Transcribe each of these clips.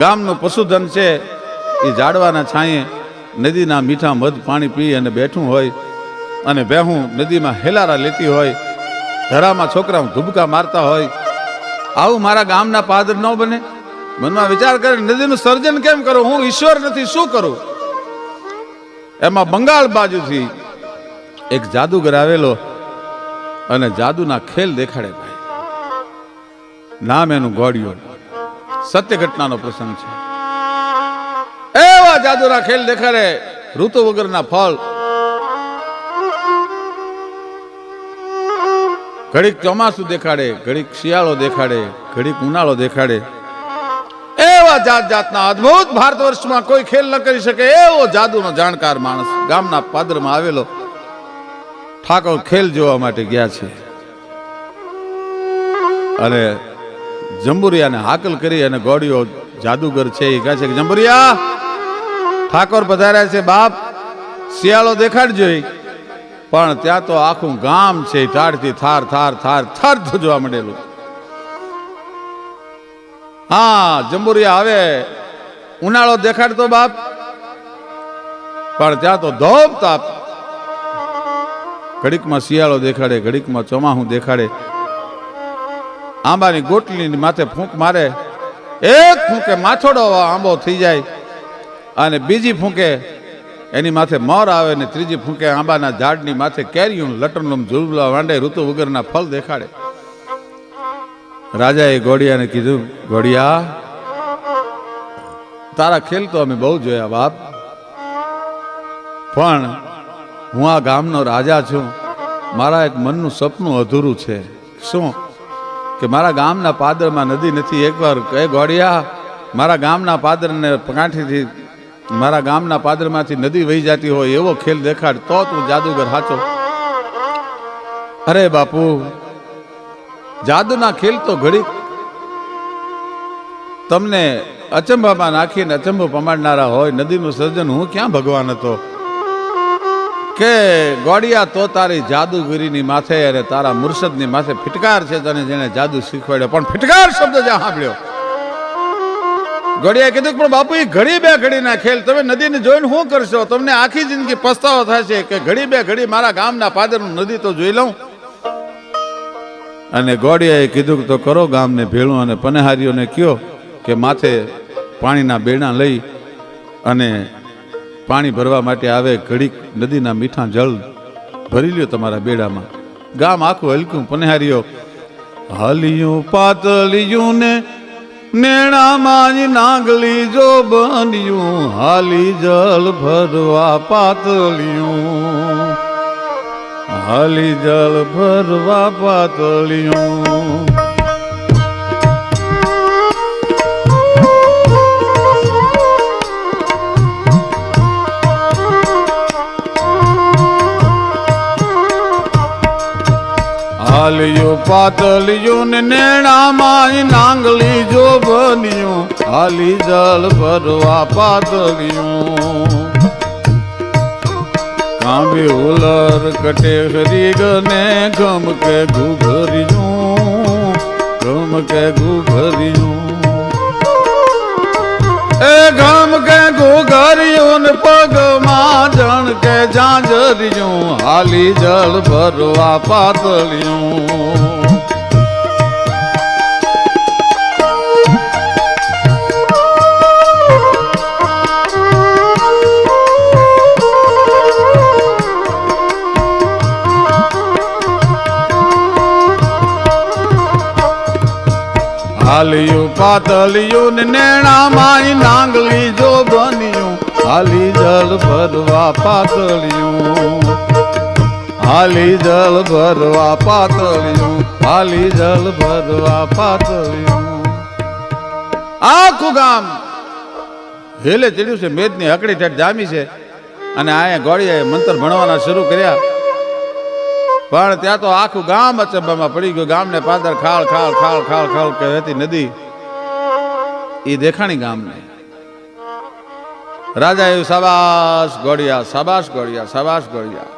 ગામનું પશુધન છે એ ઝાડવાના છાંયે નદીના મીઠા મધ પાણી પી અને બેઠું હોય અને બેહું નદીમાં હેલારા લેતી હોય, ધરામાં છોકરા ધુબકા મારતા હોય. આવું મારા ગામના પાદર ન બને. મનમાં વિચાર કરે નદીનું સર્જન કેમ કરું? હું ઈશ્વર નથી, શું કરું? એમાં બંગાળ બાજુથી એક જાદુગર આવેલો અને જાદુના ખેલ દેખાડે. ભાઈ નામ એનું ગોળિયો. સત્ય ઘટનાનો પ્રસંગ છે. એવા જાદુના ખેલ દેખાડે. ઋતુ વગરના ફળ, ઘડીક ચોમાસું દેખાડે, ઘડીક શિયાળો દેખાડે, ઘડીક ઉનાળો દેખાડે. એવા જાત જાતના અદ્ભુત ભારત વર્ષમાં કોઈ ખેલ ન કરી શકે એવો જાદુનો જાણકાર માણસ ગામના પાદરમાં આવેલો. ઠાકોર ખેલ જોવા માટે ગયા છે અને જંબુરિયાને હાકલ કરી અને ગોળિયો જાદુગર છે એ કહે છે કે જંબુરિયા, ઠાકોર પધાર્યા છે બાપ, શિયાળો દેખાડજો. પણ ત્યાં તો આખું ગામ છે ટાળથી થાર થાર થાર થાર જોવા મળેલું. હા, જંબુરિયા આવે ઉનાળો દેખાડતો બાપ, પણ ત્યાં તો ધોપ તાપ. ઘડીકમાં શિયાળો દેખાડે, ઘડીકમાં ચોમાસું દેખાડે. આંબાની ગોટલીની માથે ફૂંક મારે, એક ફૂંકે માથોડો આંબો થઈ જાય અને બીજી ફૂંકે એની માથે મોર આવે ને ત્રીજી ફૂંકે આંબાના ઝાડની માથે કેરીયું લટરલમ ઝૂલવા માંડે. ઋતુ વગરના ફળ દેખાડે. રાજાએ ઘોડિયાને કીધું, ઘોડિયા, તારા ખેલ તો અમે બહુ જોયા બાપ, પણ હું આ ગામનો રાજા છું. મારા એક મનનું સપનું અધૂરું છે. શું? કે મારા ગામના પાદરમાં નદી નથી. એકવાર કહે ઘોડિયા, મારા ગામના પાદરને કાંઠેથી, મારા ગામના પાદરમાંથી નદી વહી જતી હોય એવો ખેલ દેખાડ તો તું જાદુગર સાચો. અરે બાપુ, જાદુના ખેલ તો ઘડીક તમને અચંબામાં નાખીને અચંબો પમાડનારા હોય. નદીનું સર્જન હું ક્યાં ભગવાન હતો? કે ગોળિયા, તો તારી જાદુગીરીની માથે અને તારા મુર્શદની માથે ફિટકાર છે તને જેને જાદુ શીખવાડ્યો. પણ ફિટકાર શબ્દ જ્યાં સાંભળ્યો, ઘોડિયાએ કીધું પણ બાપુ એ ઘડી બે ઘડીના ખેલ તમે નદીને જોઈને શું કરશો? તમને આખી જિંદગી પસ્તાવો થશે કે ઘડી બે ઘડી મારા ગામના પાદરનું નદી તો જોઈ લઉં. અને ઘોડિયાએ કીધું તો કરો ગામને ભેળું અને પનેહારીઓને કયો કે માથે પાણીના બેડા લઈ અને પાણી ભરવા માટે આવે. ઘડીક નદીના મીઠા જળ ભરી લ્યો તમારા બેડામાં. ગામ આખું હલક્યું. પનેહારીઓ હાલિયું પાતળિયું ને નેણામાં જ નાગલી જો બન્યું, હાલી જલ ભરવા પાતળિયું, હાલી જલ ભરવા પાતળિયું. હાલિયું પાતળિયું ને નેણામાં નાંગલી જો બન્યું, હાલી જલ ભરવા પાતળિયું. કાંબી ઉલર કટે હરી ગને ગમ કે ઘુઘરિયું, ગમ કે ઘુઘરિયું. એ ગમ કે ઘુઘરિયું ને પગમાં જણ કે ઝાંઝરિયું, હાલી જળ ભરવા પાતળિયું. હાલિયું પાતળિયું ને નેણામાં નાંગલી જો બન્યું, હાલી જલ ભરવા પાતળિયું, હાલી જલ ભરવા પાતળિયું, હાલી જલ ભરવા પાતળિયું. આખું ગામ હેલે ચડ્યું છે. મેદની હકડી ઠેઠ જામી છે અને અહીંયા ઘોડિયાએ મંત્ર ભણવાના શરૂ કર્યા. પણ ત્યાં તો આખું ગામ અચંબામાં પડી ગયું. ગામને પાદર ખાળ ખાળ ખાળ ખાળ ખાળ કહેતી નદી એ દેખાણી ગામને. રાજા એવું શાબાશ ઘોડિયા, શાબાશ ઘોડિયા, શાબાશ ઘોડિયા.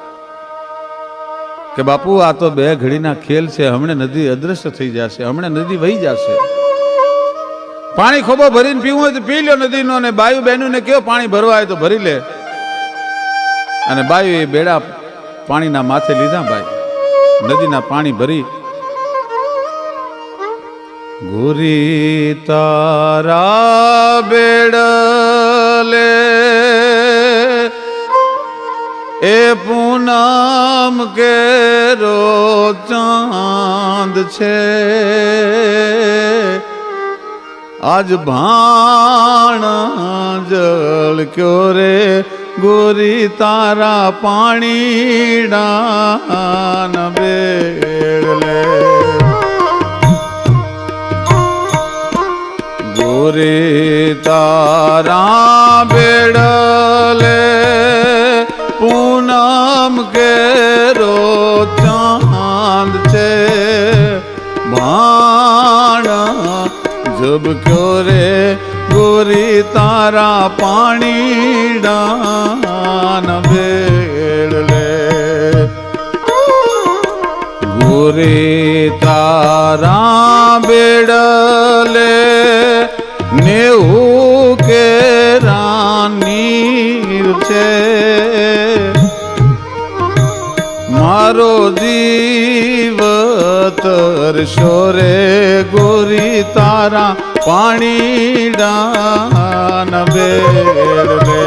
કે બાપુ આ તો બે ઘડીના ખેલ છે, હમણે નદી અદ્રશ્ય થઈ જશે, હમણે નદી વહી જશે. પાણી ખોબો ભરીને પીવું હોય તો પી લ્યો નદીનો, અને બાયુ બહેનોને કયો પાણી ભરવા હોય તો ભરી લે. અને બાયુ એ બેડા પાણીના માથે લીધા, ભાઈ નદીના પાણી ભરી. ગોરી તારા બેડલે એ પૂનમ કેરો ચાંદ છે, આજ ભાણ જળ ક્યો રે ગોરી તારા પાણીના બેડલે. ગોરી તારા બેડલે પૂનમ કેરો ચાંદ છે, ભાણ જબ ક્યો રે ગોરી તારા પાણીના બેડલે. ગોરી તારા બેડલે નેવું કેરાની છે, મારો જીવ તરશો રે ગોરી તારા પાણીના બેડલે.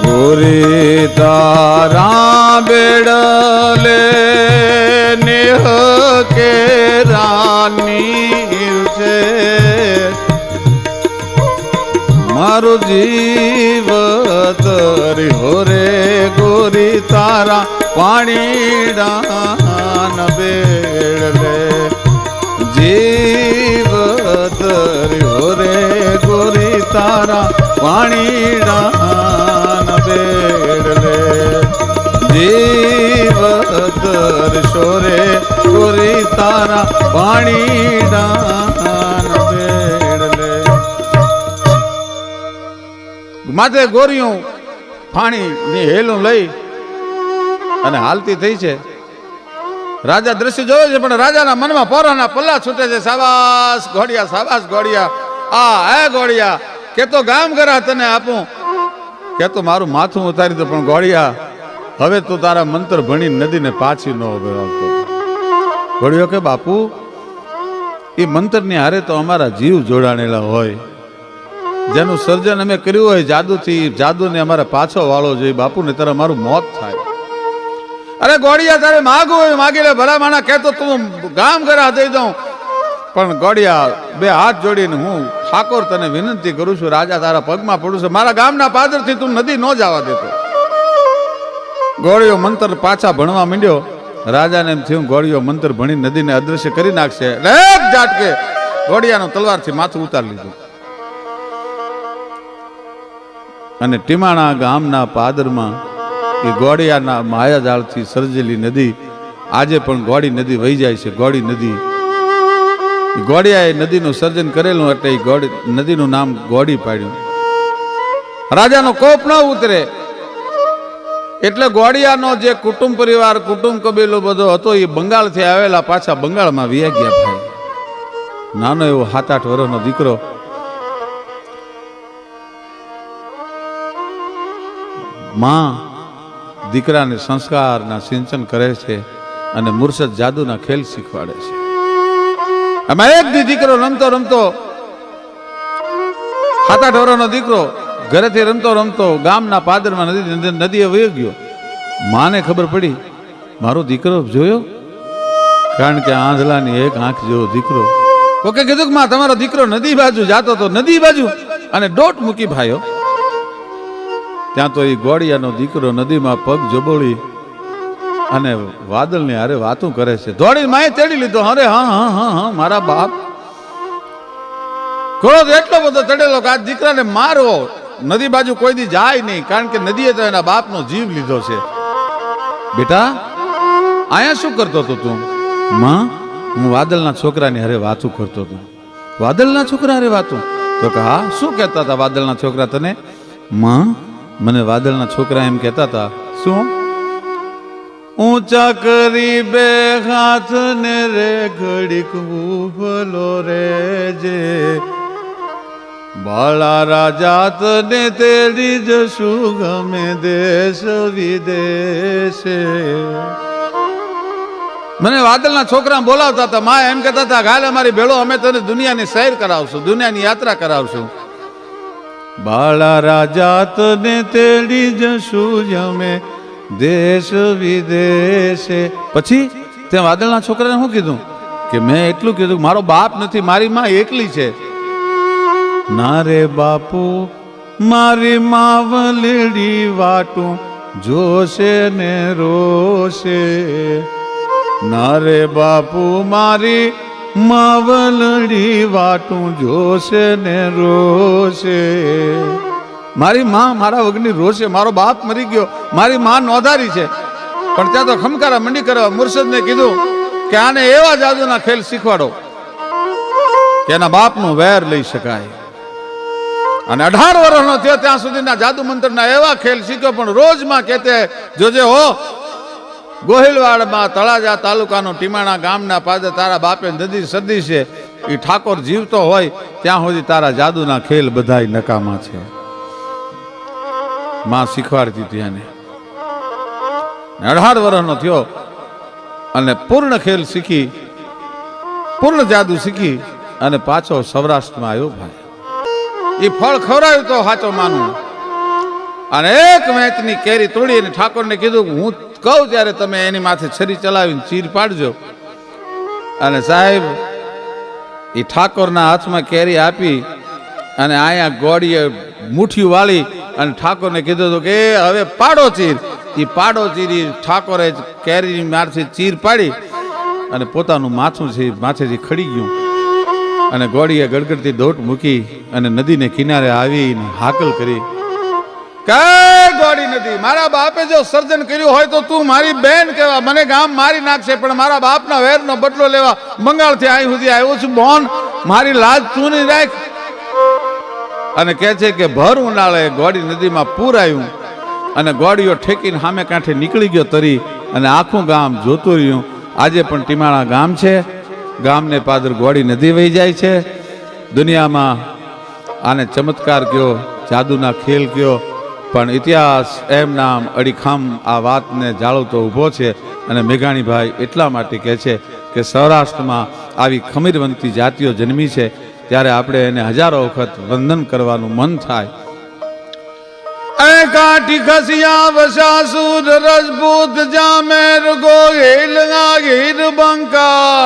ગોરી તારા બેડલે નેહ કેરાની છે, મારો જીવ તર્યો રે ગોરી તારા પાણીના બેડલે. જીવ તર્યો રે ગોરી તારા પાણીના બેડલે. જીવ તરશો રે ગોરી તારા પાણીના બેડલે. માથે ગોરીઓ પાણીની હેલું લઈ અને હાલતી થઈ છે. રાજા દ્રશ્ય જોવે છે, પણ રાજાના મનમાં પોરાના પલ્લા છૂટે છે. સાબાસ ઘોડિયા, સાબાસ ઘોડિયા, આ હે ઘોડિયા, કે તો ગામ કરા તને આપું, કે તો મારું માથું ઉતારી દો, પણ ઘોડિયા હવે તું તારા મંત્ર ભણી નદીને પાછી ન ભરાવતો. ઘોડિયો કે બાપુ, એ મંત્રની હારે તો અમારા જીવ જોડાણેલા હોય, જેનું સર્જન અમે કર્યું હોય જાદુથી, જાદુને અમારે પાછો વાળો જોઈએ બાપુ, ને તારે અમારું મોત થાય. અરે ગોડિયા, તારે માગવું હોય માગી લે, ભલા માણા કહેતો તું ગામ ઘરા દઈ દઉં, પણ ગોડિયા બે હાથ જોડીને હું ઠાકોર તને વિનંતી કરું છું, રાજા તારા પગમાં પડું છું, મારા ગામના પાદરથી તું નદી ન જવા દેતો. ગોળિયો મંત્ર પાછા ભણવા માંડ્યો. રાજાને એમ થયું ગોળિયો મંત્ર ભણી નદીને અદ્રશ્ય કરી નાખશે. એક ઝાટકે ગોળિયાનો તલવારથી માથું ઉતારી લીધું અને ટીમાણા ગામના પાદરમાં એ ગોળિયાના માયાજાળથી સર્જેલી નદી આજે પણ ગોળી નદી વહી જાય છે. ગોળી નદી, ગોળિયાએ નદીનું સર્જન કરેલું એટલે ગોળી નદીનું નામ ગોળી પાડ્યું. રાજાનો કોપ ન ઉતરે એટલે ગોળિયાનો જે કુટુંબ પરિવાર, કુટુંબ કબીલો બધો હતો એ બંગાળથી આવેલા પાછા બંગાળમાં વિયા ગયા. ભાઈ નાનો એવો 7-8 વર્ષનો દીકરો માં દીકરાને સંસ્કારના સિંચન કરે છે અને મુર્શદ જાદુના ખેલ શીખવાડે છે. આમાં એક દીકરો રમતો રમતો 7-8 વર્ષનો દીકરો ઘરેથી રમતો રમતો ગામના પાદરમાં નદીએ વહી ગયો. માને ખબર પડી મારો દીકરો જોયો, કારણ કે આંધળાની એક આંખ જેવો દીકરો. કોકે કીધું કે માં તમારો દીકરો નદી બાજુ જાતો તો, નદી બાજુ, અને ડોટ મૂકી ભાઈઓ. ત્યાં તો એ ગોળિયાનો દીકરો નદીમાં પગ જબોળી અને વાદળની હારે વાતું કરે છે. દોડી માએ તેડી લીધો. અરે હા હા હા હા મારા બાપ. ક્રોધ એટલો બધો ચડેલો કે આ દીકરાને મારવો, નદી બાજુ કોઈ દી જાય નહીં, કારણ કે નદીએ તો એના બાપનો જીવ લીધો છે. બેટા અહીંયા શું કરતો હતો તું? માં હું વાદળના છોકરાની હારે વાતું કરતો હતો. વાદળના છોકરા હારે વાતું? તો કે હા. શું કહેતા હતા વાદળના છોકરા તને? માં મને વાદળના છોકરા એમ કહેતા હતા. શું? ઊંચા કરી બે હાથ ને રે ઘડીક ઉભલો રે જે બાળા રાજા તને તેડી જશું ગમે દેશ વિદેશે. મને વાદળના છોકરા બોલાવતા હતા, માં એમ કહેતા હતા ગાલે અમારી ભેળો, અમે તને દુનિયાની સૈર કરાવશું, દુનિયાની યાત્રા કરાવશું. બાળા રાજા તને તેડી જશું અમે દેશ વિદેશે. પછી તે વાદળના છોકરાને શું કીધું કે મેં એટલું કીધું મારો બાપ નથી, મારી માં એકલી છે. ના રે બાપુ મારી માવલડી વાટું જોશે ને રોશે. ના રે બાપુ મારી માવલડી વાટું જોશે ને રોશે. મારી માં મારા વગરની રોશે, મારો બાપ મરી ગયો, મારી માં નોંધારી છે. પણ ત્યાં તો ખમકારા મંડી કરવા મુર્શદને કીધું કે આને એવા જાદુના ખેલ શીખવાડો કે એના બાપનું વેર લઈ શકાય. અને 18 વર્ષનો થયો ત્યાં સુધીના જાદુ મંત્રના એવા ખેલ શીખ્યો. પણ રોજમાં કહેતે જોજે હો ગોહિલવાડમાં તળાજા તાલુકાનું ટીમાણા ગામના પાદે તારા બાપે નદી સદી છે, એ ઠાકોર જીવતો હોય ત્યાં સુધી તારા જાદુના ખેલ બધાય નકામા છે. માં શીખવાડતી હતી એને. 18 વર્ષનો થયો અને પૂર્ણ ખેલ શીખી, પૂર્ણ જાદુ શીખી અને પાછો સૌરાષ્ટ્રમાં આવ્યો ભાઈ. એ ફળ ખવડાવ્યું તો સાચો માનું. અને એક મેચની કેરી તોડી અને ઠાકોરને કીધું હું કહું ત્યારે તમે એની માથે છરી ચલાવીને ચીર પાડજો. અને સાહેબ એ ઠાકોરના હાથમાં કેરી આપી અને અહીંયા ગોળીએ મુઠ્ઠી વાળી અને ઠાકોરને કીધું હતું કે હવે પાડો ચીર. એ પાડો ચીરી ઠાકોરે કેરી મારથી ચીર પાડી અને પોતાનું માથું છે માથેથી ખડી ગયું. અને ગોળીએ ગડગડતી દોટ મૂકી અને નદીને કિનારે આવીને હાકલ કરી, કઈ ગોળી નદી, મારા બાપે જો સર્જન કર્યું હોય તો તું મારી બેન કહેવા, મને ગામ મારી નાખશે પણ મારા બાપના વેરનો બદલો લેવા બંગાળથી અહીં સુધી આવ્યો છું. બોન મારી લાજ તું નહીં રાખ. અને કહે છે કે ભર ઉનાળે ગોળી નદીમાં પૂર આવ્યું અને ગોળીઓ ઠેકીને સામે કાંઠે નીકળી ગયો તરી અને આખું ગામ જોતું રહ્યું. આજે પણ ટીમાણા ગામ છે, ગામને પાદર ગોળી નદી વહી જાય છે. દુનિયામાં આને ચમત્કાર કયો, જાદુના ખેલ કયો, પણ ઇતિહાસ એમ નામ અડીખામ આ વાતને જાળવતો ઊભો છે. અને મેઘાણીભાઈ એટલા માટે કહે છે કે સૌરાષ્ટ્રમાં આવી ખમીરવંતી જાતિઓ જન્મી છે ત્યારે આપણે એને હજારો વખત વંદન કરવાનું મન થાય. કાઠી ખસિયા વસાસુર રજપૂત જામેર ગોહિલ ગીર બંકા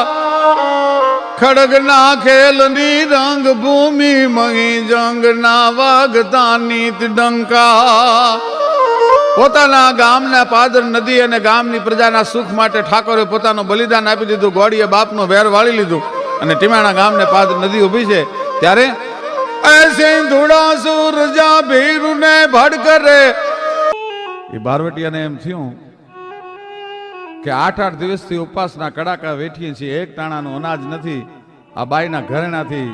ખડગના ખેલની રંગ ભૂમિ મહી જંગના વાગતા નીત ડંકા. પોતાના ગામના પાદર નદી અને ગામની પ્રજાના સુખ માટે ઠાકોરે પોતાનું બલિદાન આપી દીધું. ગોળીએ બાપનો વેર વાળી લીધું અને ટીમાણા ગામને પાદર નદી ઊભી છે ત્યારે સિંધુડા સૂરજા ભીરુને ભડકરે. એ બારવટિયાને એમ થયું કે 8-8 દિવસથી ઉપવાસના કડાકા વેઠીએ છીએ, એક ટાણાનું અનાજ નથી. આ બાઈના ઘરેણાથી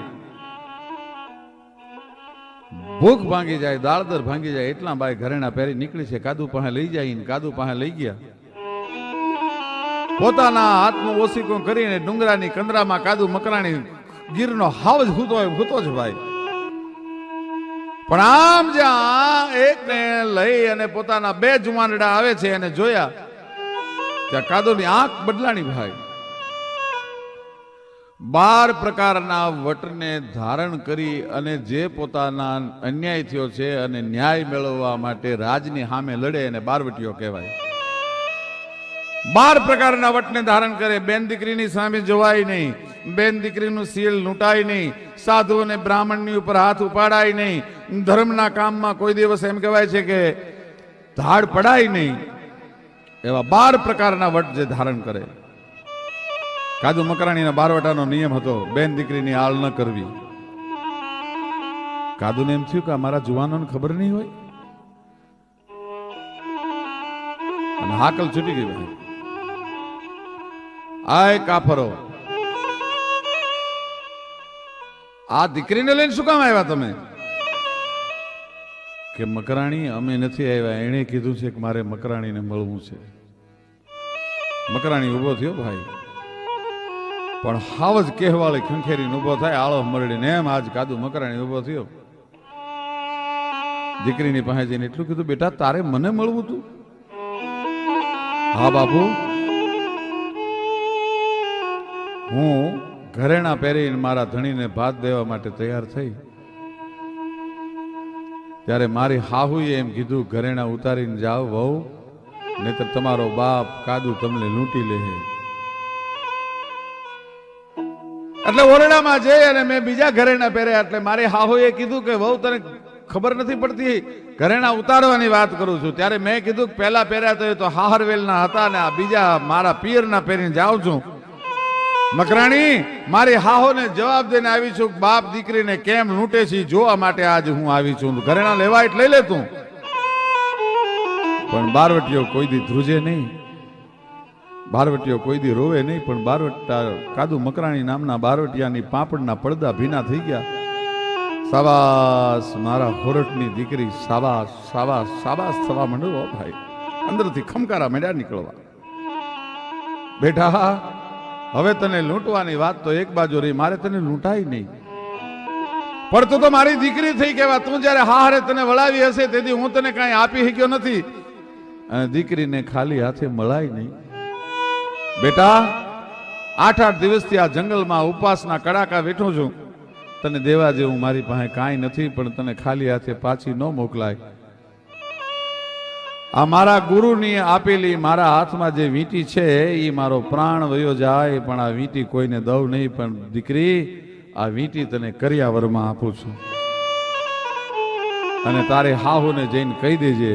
ભૂખ ભાંગી જાય, દાળદર ભાંગી જાય એટલા બાઈ ઘરેણા પહેરી નીકળી છે. કાદુ પાસે લઈ જાય ને કાદુ પાસે લઈ ગયા. પોતાના હાથનું ઓસીકો કરીને ડુંગરાની કંદરામાં કાદુ મકરાણી ગીરનો હાવ જ હૂતો જ ભાઈ. પણ આમ જ્યાં એકને લઈ અને પોતાના 2 જુમાનડા આવે છે અને જોયા ત્યાં કાદુની આંખ બદલાણી ભાઈ. 12 પ્રકારના વટને ધારણ કરી અને જે પોતાના અન્યાય થયો છે અને ન્યાય મેળવવા માટે રાજની સામે લડે અને બારવટીઓ કહેવાય. 12 પ્રકારના વટને ધારણ કરે. બેન દીકરીની સામે જોવાય નહીં, બેન દીકરીનું સીલ લૂંટાય નહીં, સાધુ અને બ્રાહ્મણની ઉપર હાથ ઉપાડાય નહીં, ધર્મના કામમાં કોઈ દિવસ એમ કહેવાય છે કે ધાડ પડાય નહીં. એવા 12 પ્રકારના વટ જે ધારણ કરે. કાદુ મકરાણીના બારવટાનો નિયમ હતો બેન દીકરીની આળ ન કરવી. કાદુને એમ થયું કે મારા જુવાનોને ખબર નહીં હોય અને હાકલ છૂટી ગઈ ભાઈ. આય કાફરો, આ દીકરીને લઈને શું કામ આવ્યા તમે? કે મકરાણી અમે નથી આવ્યા, એણે કીધું છે કે મારે મકરાણીને મળવું છે. મકરાણી ઊભો થયો ભાઈ, પણ હાવ જ કહેવાળી ખંખેરીને ઊભો થાય આળો મરડીને, એમ આજ કાદુ મકરાણી ઊભો થયો. દીકરીની પાસે જઈને એટલું કીધું, બેટા તારે મને મળવું તું? હા બાપુ, હું ઘરેણા પહેરીને મારા ધણીને ભાત દેવા માટે તૈયાર થઈ, ત્યારે મારી હાહુએ એમ કીધું, ઘરેણા ઉતારીને જાઓ વહુ, નહીતર તમારો બાપ કાદુ તમને લૂંટી લે. એટલે ઓરડામાં જઈ અને મેં બીજા ઘરેણા પહેર્યા. એટલે મારી હાહુએ કીધું કે વહુ તને ખબર નથી પડતી, ઘરેણા ઉતારવાની વાત કરું છું. ત્યારે મેં કીધું કે પહેલા પહેર્યા તો હાહરવેલના હતા ને આ બીજા મારા પિયરના પહેરીને જાઉં છું. મકરાણી મારી હાહોને જવાબ દઈને આવી છું, બાપ દીકરીને કેમ લૂંટે છે જોવા માટે આજ હું આવી છું. ઘરેણા લેવા એટલે લઈ લે તું. પણ બારવટીઓ કોઈ દી ધ્રુજે નહીં, બારવટીઓ કોઈ દી રોવે નહીં, પણ બારવટા કાદુ મકરાણી નામના બારવટિયાની પાપડના પડદા ભીના થઈ ગયા. સાબાસ મારા હોરઠની દીકરી, સાબાસ સાબાસ સાબાસ થવા માંડ્યો ભાઈ. અંદરથી ખમકારા માંડ્યા નીકળવા. બેટા હવે તને લૂંટવાની વાત તો એક બાજુ રહી, મારે તને લૂંટાય નહીં, પણ તું તો મારી દીકરી થઈ કહેવા. તું જયારે હારે તને વળાવી હશે તેથી હું તને કાંઈ આપી શક્યો નથી, અને દીકરીને ખાલી હાથે મળાય નહીં. બેટા 8 દિવસથી આ જંગલમાં ઉપવાસના કડાકા વેઠું છું, તને દેવા જેવું મારી પાસે કાંઈ નથી, પણ તને ખાલી હાથે પાછી ન મોકલાય. આ મારા ગુરુની આપેલી મારા હાથમાં જે વીંટી છે એ મારો પ્રાણ વયો જાય, પણ આ વીંટી કોઈને દઉં નહીં. પણ દીકરી આ વીંટી તને કરિયાવરમાં આપું છું, અને તારે હાહુને જઈને કહી દેજે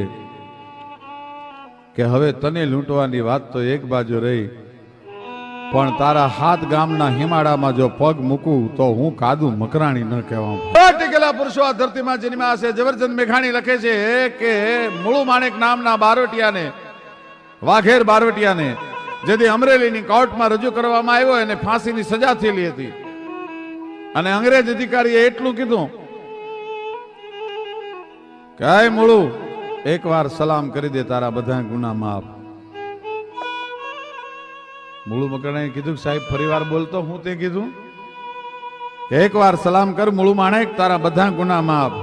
કે હવે તને લૂંટવાની વાત તો એક બાજુ રહી, પણ તારા 7 ગામના હિમાડામાં જો પગ મૂકું તો હું કાદુ મકરાણી ન કહેવા. ટેકેલા પુરુષો આ ધરતીમાં જન્મ્યા છે. ઝવેરચંદ મેઘાણી લખે છે કે મુળુ માણેક નામના બારવટિયાને, વાઘેર બારવટિયાને જેથી અમરેલીની કોર્ટમાં રજૂ કરવામાં આવ્યો એને ફાંસીની સજા થયેલી હતી, અને અંગ્રેજ અધિકારીએ એટલું કીધું કે આય મુળુ, એકવાર સલામ કરી દે, તારા બધા ગુના માફ. મુળુ મકરાણીએ કીધું, સાહેબ ફરીવાર બોલતો. હું તે કીધું કે એકવાર સલામ કર મુળુ માણેક, તારા બધા ગુના માફ.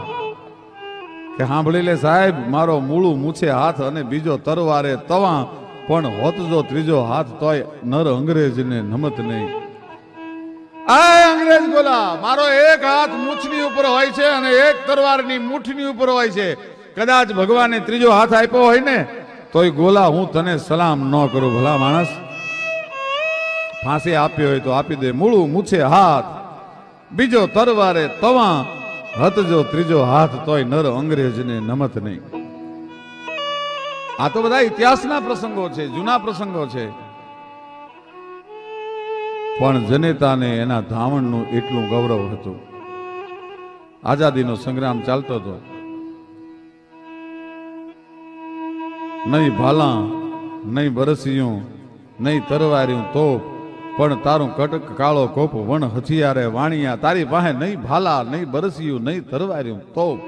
કે સાંભળી લે સાહેબ, મારો મુળુ મૂછે હાથ અને બીજો તરવારે તવા, પણ હોત જો ત્રીજો હાથ તોય નર અંગ્રેજને નમત નહીં. આ અંગ્રેજ બોલા, મારો એક હાથ મૂછની ઉપર હોય છે અને એક તરવારની મૂઠની ઉપર હોય છે. કદાચ ભગવાને ત્રીજો હાથ આપ્યો હોય ને તોય ગોલા હું તને સલામ ન કરું. ભલા માણસ, ફાંસી આપી હોય તો આપી દે. મુળુ મૂછે હાથ, બીજો તરવારે તવા, હત જો ત્રીજો હાથ તોય નર અંગ્રેજને નમત નહીં. આ તો બધા ઇતિહાસના પ્રસંગો છે, જૂના પ્રસંગો છે, પણ જનેતાને એના ધાવણનું એટલું ગૌરવ હતું. આઝાદીનો સંગ્રામ ચાલતો હતો. નહીં ભાલા, નહીં બરસિયું, નહીં તરવાર્યું તોપ, પણ તારું કટક કાળો કોપ વણ હથિયારે વાણિયા. તારી પાસે નહીં ભાલા, નહીં બરસિયું, નહીં તરવાર્યું તોપ.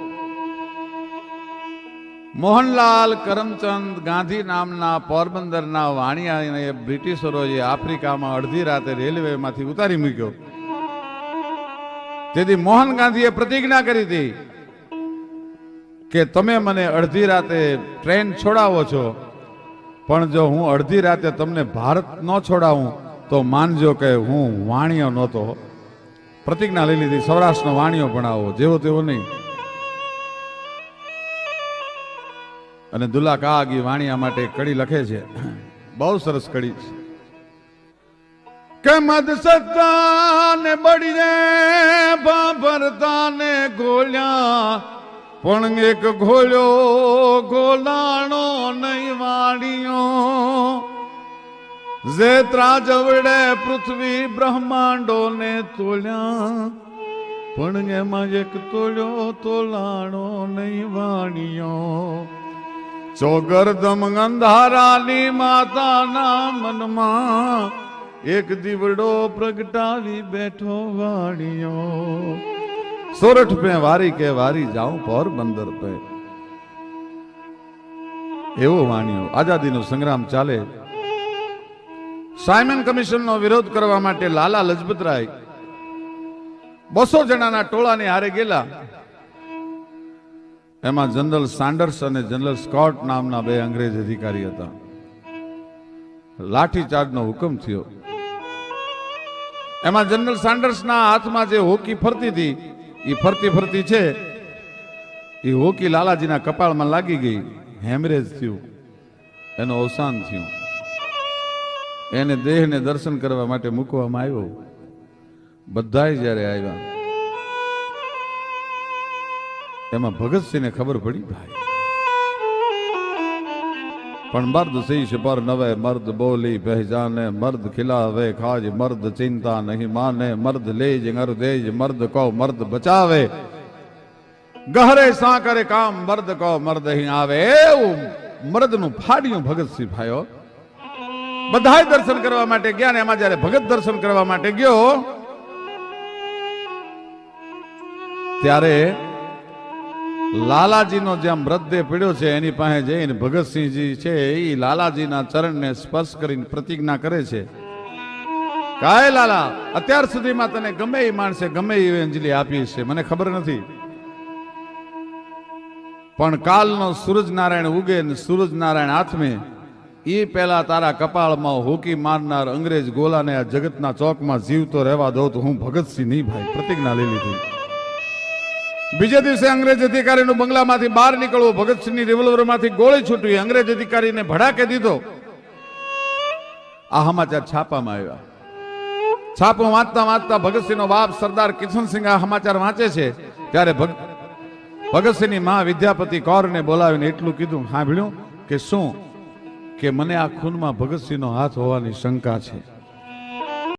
મોહનલાલ કરમચંદ ગાંધી નામના પોરબંદરના વાણિયાને બ્રિટિશરોએ આફ્રિકામાં અડધી રાતે રેલવેમાંથી ઉતારી મૂક્યો. તેથી મોહન ગાંધીએ પ્રતિજ્ઞા કરી હતી કે તમે મને અડધી રાતે ટ્રેન છોડાવો છો, પણ જો હું અડધી રાતે તમને ભારત ન છોડાવું તો માનજો કે હું વાણિયો નહોતો. પ્રતિજ્ઞા લઈ લીધી, સૌરાષ્ટ્રનો વાણિયો ભણાવો, જેવો તેવો નહીં. અને દુલ્લા કાગી વાણિયા માટે કડી લખે છે, બહુ સરસ કડી છે કે મદ સત્તાને બળીને ભાભરતાને ગોલ્યા, પણ એક ઘોલ્યો ગોલાણો નહીં વાણિયો. જે ત્રાજવડે પૃથ્વી બ્રહ્માંડો ને તોલ્યા, પણ એમાં એક તોલ્યો તોલાણો નહીં વાણિયો. ચોગરદમ ગંધારાની માતાના મનમાં એક દીવડો પ્રગટાવી બેઠો વાણિયો. સોરઠ પે વારી કે વારી જાઉં પોરબંદર પે, એવો વાણિયો. આઝાદીનો સંગ્રામ ચાલે સાયમન કમિશનનો વિરોધ કરવા માટે લાલા લજપતરાય 200 જણાના ટોળાની હારે ગયેલા. એમાં જનરલ સાન્ડર્સ અને જનરલ સ્કોટ નામના 2 અંગ્રેજ અધિકારી હતા. લાઠીચાર્જનો હુકમ થયો. એમાં જનરલ સાન્ડર્સના હાથમાં જે હોકી ફરતી હતી, એ ફરતી ફરતી છે, એ હોકી લાલાજીના કપાળમાં લાગી ગઈ. હેમરેજ થયું, એનું અવસાન થયું. એને દેહને દર્શન કરવા માટે મૂકવામાં આવ્યો. બધાય જ્યારે આવ્યા, એમાં ભગતસિંહને ખબર પડી ભાઈ પણ મર્દ શીશ પર નવે, મર્દ બોલી પહેચાને, મર્દ ખિલાવે ખાજ, મર્દ ચિંતા નહીં માને, મર્દ લેજ અરદેજ, મર્દ કો મર્દ બચાવે, ગહરે સા કરે કામ, મર્દ કો મર્દ અહીં આવે. એવું મર્દનું ફાડ્યું ભગતસિંહ ભાઈઓ. બધાય દર્શન કરવા માટે ગયા ને એમાં જયારે ભગત દર્શન કરવા માટે ગયો ત્યારે લાલાજીનો જ્યાં મૃતદેહ પડ્યો છે એની પાસે જઈને ભગતસિંહજી છે એ લાલાજીના ચરણને સ્પર્શ કરીને પ્રતિજ્ઞા કરે છે. કાય લાલા, અત્યાર સુધીમાં તને ગમે એ માણસે ગમે એવી અંજલિ આપી છે, મને ખબર નથી, પણ કાલનો સૂરજનારાયણ ઉગે ને સૂરજનારાયણ હાથમે એ પહેલા તારા કપાળમાં હોકી મારનાર અંગ્રેજ ગોલાને આ જગતના ચોકમાં જીવતો રહેવા દો તો હું ભગતસિંહ નહીં ભાઈ. પ્રતિજ્ઞા લઈ લીધી. બીજે દિવસે અંગ્રેજ અધિકારીનું બંગલામાંથી બહાર નીકળવું, ભગતસિંહની રિવોલ્વરમાંથી ગોળી છૂટવી, અંગ્રેજ અધિકારીને ભડાકે દીધો. આ સમાચાર છાપામાં આવ્યા. છાપો વાંચતા વાંચતા ભગતસિંહનો બાપ સરદાર કિશનસિંહ આ સમાચાર વાંચે છે ત્યારે ભગતસિંહની મા વિદ્યાપતિ કૌરને બોલાવીને એટલું કીધું, સાંભળ્યું કે શું? કે મને આ ખૂનમાં ભગતસિંહનો હાથ હોવાની શંકા છે.